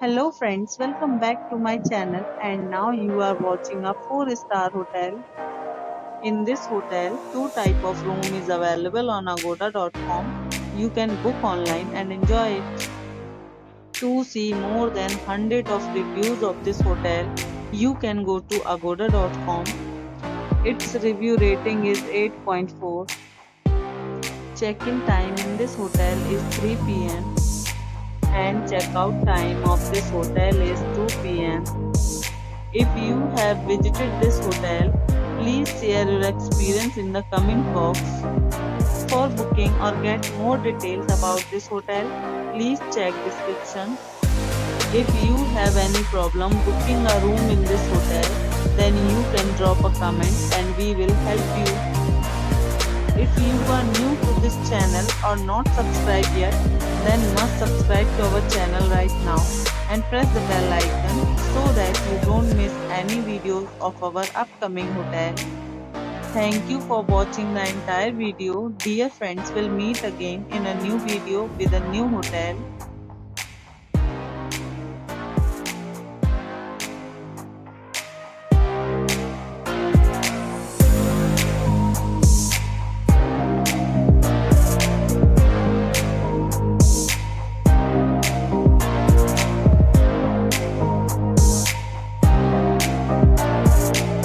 Hello friends, welcome back to my channel and now you are watching a 4-star hotel. In this hotel, two type of room is available on agoda.com. You can book online and enjoy it. To see more than 100 of reviews of this hotel, you can go to agoda.com. Its review rating is 8.4. Check-in time in this hotel is 3 p.m. and check-out time of this hotel is 2 p.m. If you have visited this hotel, please share your experience in the comment box. For booking or get more details about this hotel, please check description. If you have any problem booking a room in this hotel, then you can drop a comment and we will help you. If you are new to this channel or not subscribed yet, then must subscribe to our channel right now and press the bell icon so that you don't miss any videos of our upcoming hotel. Thank you for watching the entire video. Dear friends, we'll meet again in a new video with a new hotel.